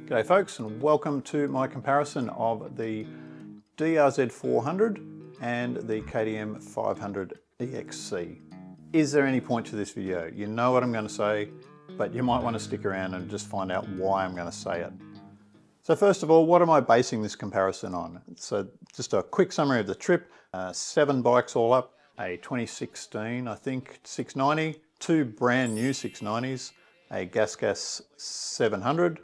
G'day folks, and welcome to my comparison of the DR-Z400 and the KTM 500 EXC. Is there any point to this video? You know what I'm going to say, but you might want to stick around and just find out why I'm going to say it. So first of all, what am I basing this comparison on? So just a quick summary of the trip. 7 bikes all up, a 2016, I think, 690, 2 brand new 690s, a Gas 700,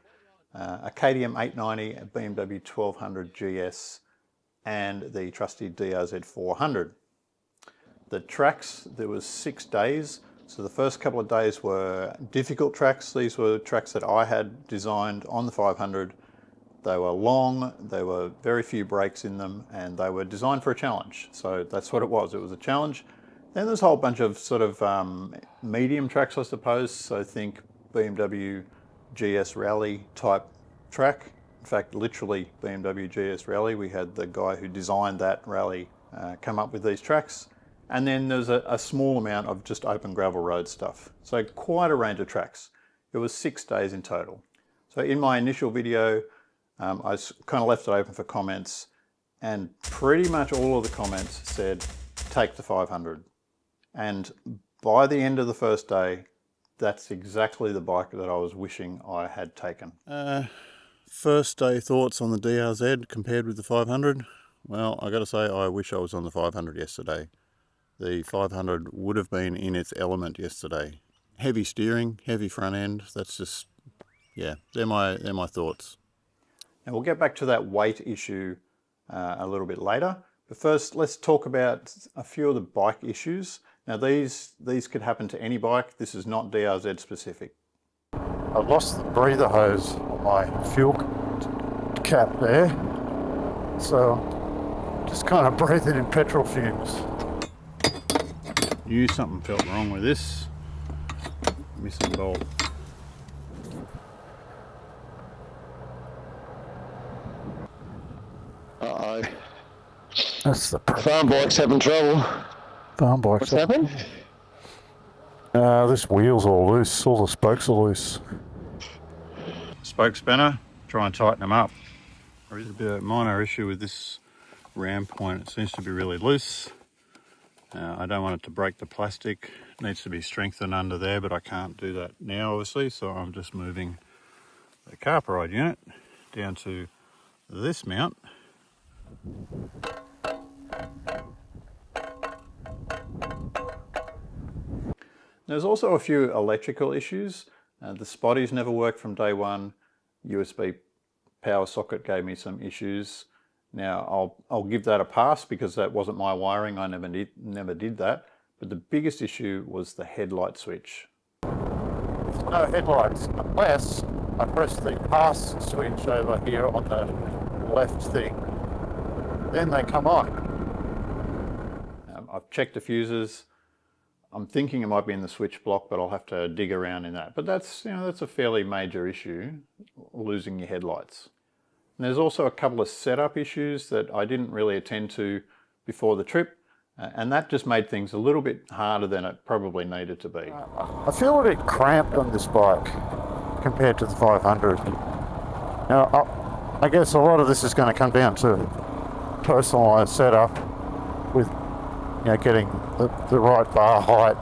a KTM 890, a BMW 1200 GS, and the trusty DR-Z400. The tracks, there was 6 days. So the first couple of days were difficult tracks. These were tracks that I had designed on the 500. They were long, there were very few breaks in them, and they were designed for a challenge. So that's what it was a challenge. Then there's a whole bunch of sort of medium tracks, I suppose. So think BMW GS Rally type track. In fact, literally BMW GS Rally. We had the guy who designed that rally come up with these tracks. And then there's a small amount of just open gravel road stuff. So quite a range of tracks. It was 6 days in total. So in my initial video, I kind of left it open for comments, and pretty much all of the comments said, take the 500. And by the end of the first day, that's exactly the bike that I was wishing I had taken. First day thoughts on the DR-Z compared with the 500. Well, I got to say, I wish I was on the 500 yesterday. The 500 would have been in its element yesterday. Heavy steering, heavy front end. That's just, yeah, they're my thoughts. And we'll get back to that weight issue a little bit later. But first, let's talk about a few of the bike issues. Now these could happen to any bike. This is not DR-Z specific. I lost the breather hose on my fuel cap there. So just kind of breathing in petrol fumes. Knew something felt wrong with this. Missing bolt. Uh-oh. That's the Farm bike's having trouble. farm bike. What's happened? This wheel's all loose. All the spokes are loose. Spoke spanner, try and tighten them up. There is a bit of a minor issue with this ram point. It seems to be really loose. I don't want it to break the plastic. It needs to be strengthened under there, but I can't do that now, obviously, so I'm just moving the carper ride unit down to this mount. There's also a few electrical issues. The spotties never worked from day one. USB power socket gave me some issues. Now I'll give that a pass because that wasn't my wiring. I never did that. But the biggest issue was the headlight switch. No headlights unless I press the pass switch over here on the left thing. Then they come on. I've checked the fuses. I'm thinking it might be in the switch block, but I'll have to dig around in that. But that's a fairly major issue, losing your headlights. And there's also a couple of setup issues that I didn't really attend to before the trip, and that just made things a little bit harder than it probably needed to be. I feel a bit cramped on this bike compared to the 500. Now, I guess a lot of this is going to come down to personalised setup with getting the right bar height,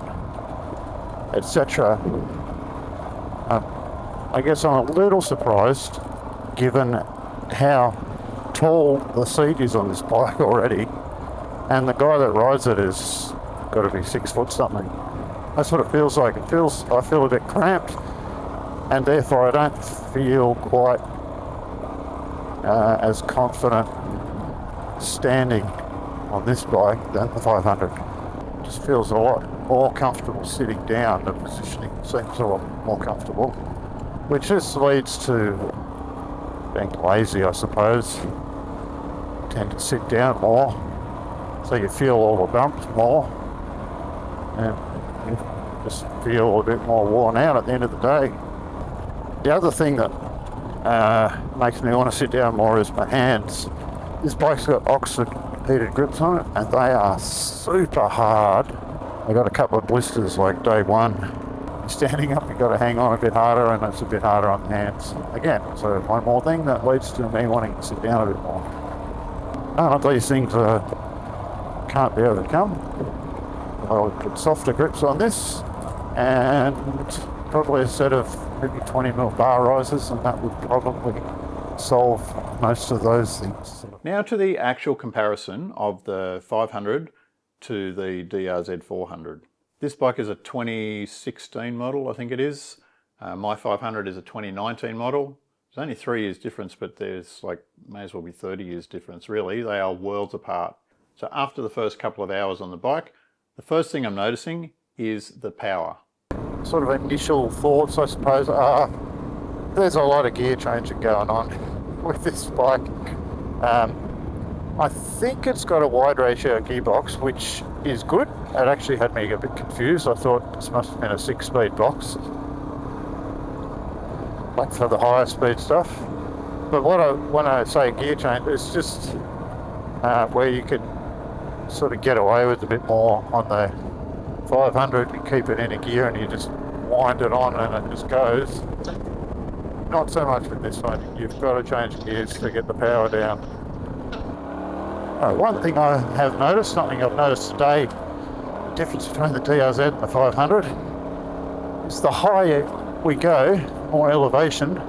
etc. I guess I'm a little surprised given how tall the seat is on this bike already, and the guy that rides it has got to be 6 foot something. That's what it feels like. I feel a bit cramped, and therefore I don't feel quite as confident standing on this bike than the 500. It just feels a lot more comfortable sitting down. The positioning seems a lot more comfortable, which just leads to being lazy, I suppose. Tend to sit down more, so you feel all the bumps more, and you just feel a bit more worn out at the end of the day. The other thing that makes me want to sit down more is my hands. This bike's got Oxford heated grips on it, and they are super hard. I got a couple of blisters like day one Standing up, you've got to hang on a bit harder, and it's a bit harder on the hands. Again, so one more thing that leads to me wanting to sit down a bit more. None of these things can't be overcome. I'll put softer grips on this, and probably a set of maybe 20mm bar risers, and that would probably solve most of those things. Now to the actual comparison of the 500 to the DR-Z400. This bike is a 2016 model, I think it is. My 500 is a 2019 model. There's only 3 years difference, but there's like, may as well be 30 years difference really. They are worlds apart. So after the first couple of hours on the bike, the first thing I'm noticing is the power. Sort of initial thoughts, I suppose, are there's a lot of gear changing going on with this bike. I think it's got a wide ratio gearbox, which is good. It actually had me a bit confused. I thought this must have been a 6-speed box, like for the higher speed stuff. But when I say gear change, it's just where you can sort of get away with a bit more. On the 500, you keep it in a gear and you just wind it on and it just goes. Not so much with this one. You've got to change gears to get the power down. One thing I have noticed, something I've noticed today, the difference between the DR-Z and the 500 is the higher we go, more elevation, the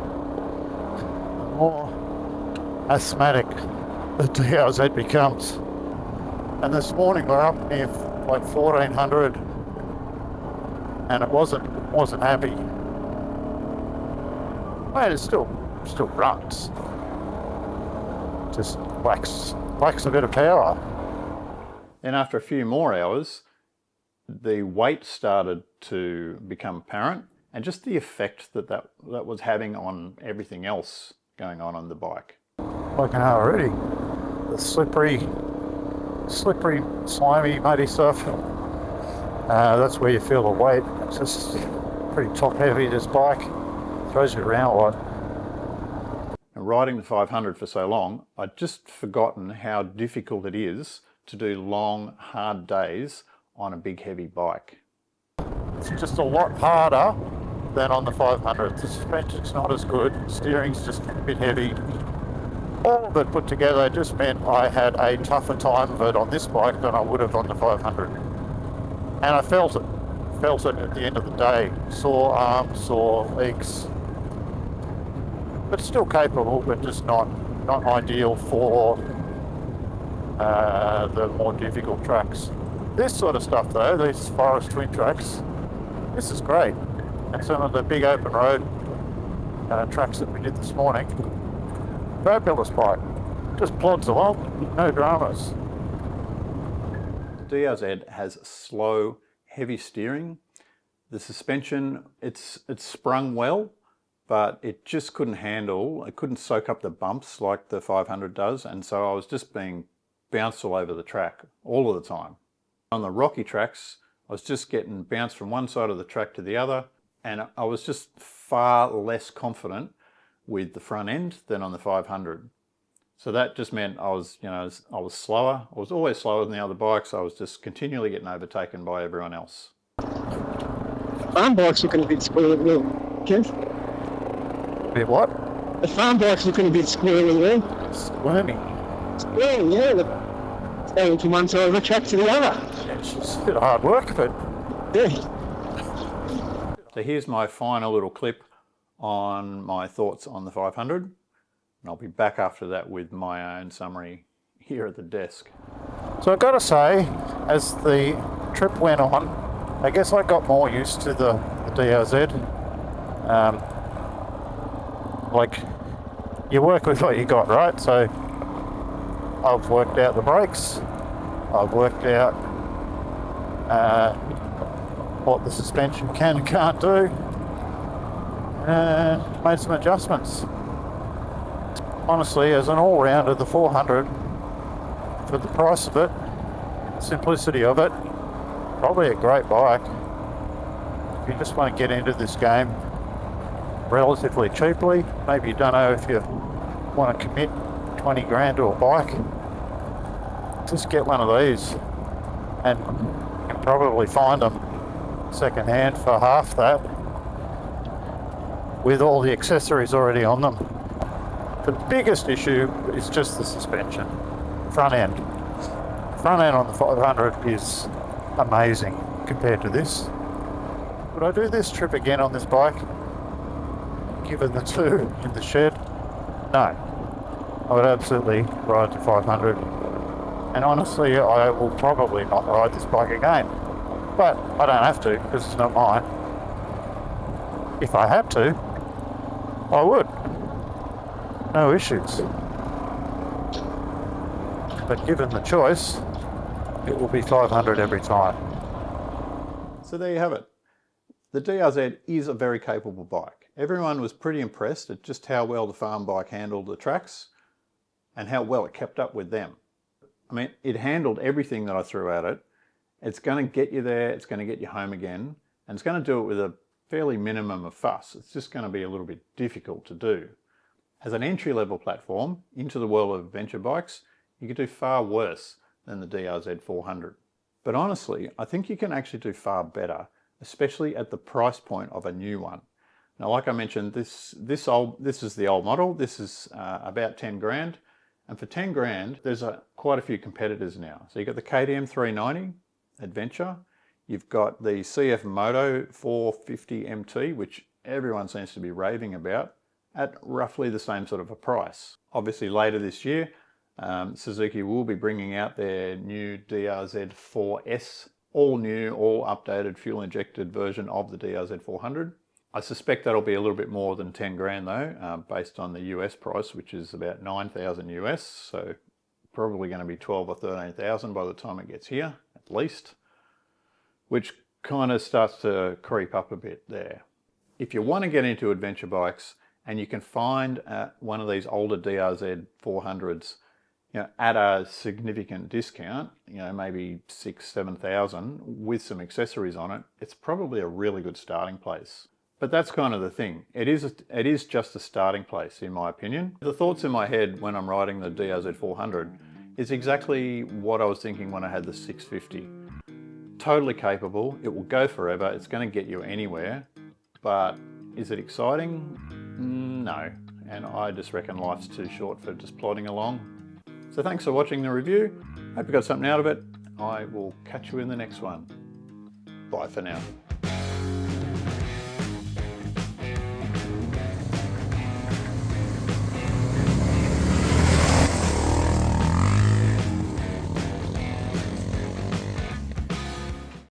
more asthmatic the DR-Z becomes. And this morning we're up near like 1400 and it wasn't happy. Well, it still runs. Just lacks a bit of power. Then after a few more hours, the weight started to become apparent, and just the effect that was having on everything else going on the bike. Like an already, the slippery, slimy, muddy stuff. That's where you feel the weight. It's just pretty top heavy, this bike. Throws you around a lot. And riding the 500 for so long, I'd just forgotten how difficult it is to do long, hard days on a big, heavy bike. It's just a lot harder than on the 500. The suspension's not as good, steering's just a bit heavy. All of it put together just meant I had a tougher time of it on this bike than I would have on the 500. And I felt it at the end of the day. Sore arms, sore legs. But still capable, but just not ideal for the more difficult tracks. This sort of stuff though, these forest twin tracks, this is great. And some of the big open road tracks that we did this morning, fabulous bike. Just plods along, no dramas. The DR-Z has slow, heavy steering. The suspension, it's sprung well, but it just couldn't soak up the bumps like the 500 does, and so I was just being bounced all over the track all of the time. On the rocky tracks, I was just getting bounced from one side of the track to the other, and I was just far less confident with the front end than on the 500. So that just meant I was slower. I was always slower than the other bikes. I was just continually getting overtaken by everyone else. Farm bike's looking a bit squirrely well, Kev. Bit what? The farm bike's looking a bit squirrely well. Squirmy. Squirrely, yeah. Going from one side of the track to the other. Yeah, it's just a bit of hard work, but yeah. So here's my final little clip on my thoughts on the 500. And I'll be back after that with my own summary here at the desk. So I've got to say, as the trip went on, I guess I got more used to the DR-Z. Like, you work with what you got, right? So I've worked out the brakes, I've worked out what the suspension can and can't do, and made some adjustments. Honestly, as an all-rounder, the 400, for the price of it, simplicity of it, probably a great bike. If you just want to get into this game relatively cheaply, maybe you don't know if you want to commit 20 grand to a bike, just get one of these and you can probably find them second hand for half that, with all the accessories already on them. The biggest issue is just the suspension, front end. Front end on the 500 is amazing compared to this. Would I do this trip again on this bike, given the two in the shed? No. I would absolutely ride the 500. And honestly, I will probably not ride this bike again. But I don't have to, because it's not mine. If I had to, I would. No issues. But given the choice, it will be 500 every time. So there you have it. The DR-Z is a very capable bike. Everyone was pretty impressed at just how well the farm bike handled the tracks and how well it kept up with them. I mean, it handled everything that I threw at it. It's going to get you there, it's going to get you home again, and it's going to do it with a fairly minimum of fuss. It's just going to be a little bit difficult to do. As an entry-level platform into the world of adventure bikes, you could do far worse than the DR-Z400. But honestly, I think you can actually do far better, especially at the price point of a new one. Now, like I mentioned, this is the old model. This is about 10 grand. And for 10 grand, there's quite a few competitors now. So you've got the KTM 390 Adventure. You've got the CF Moto 450 MT, which everyone seems to be raving about, at roughly the same sort of a price. Obviously later this year, Suzuki will be bringing out their new DR-Z4S, all new, all updated fuel injected version of the DR-Z400. I suspect that'll be a little bit more than 10 grand though, based on the US price, which is about 9,000 US. So probably going to be 12 or 13,000 by the time it gets here, at least, which kind of starts to creep up a bit there. If you want to get into adventure bikes, and you can find one of these older DR-Z400s, at a significant discount, maybe 6,000–7,000 with some accessories on it, it's probably a really good starting place. But that's kind of the thing. It is just a starting place, in my opinion. The thoughts in my head when I'm riding the DR-Z400 is exactly what I was thinking when I had the 650. Totally capable. It will go forever. It's going to get you anywhere. But is it exciting? No, and I just reckon life's too short for just plodding along. So thanks for watching the review. Hope you got something out of it. I will catch you in the next one. Bye for now.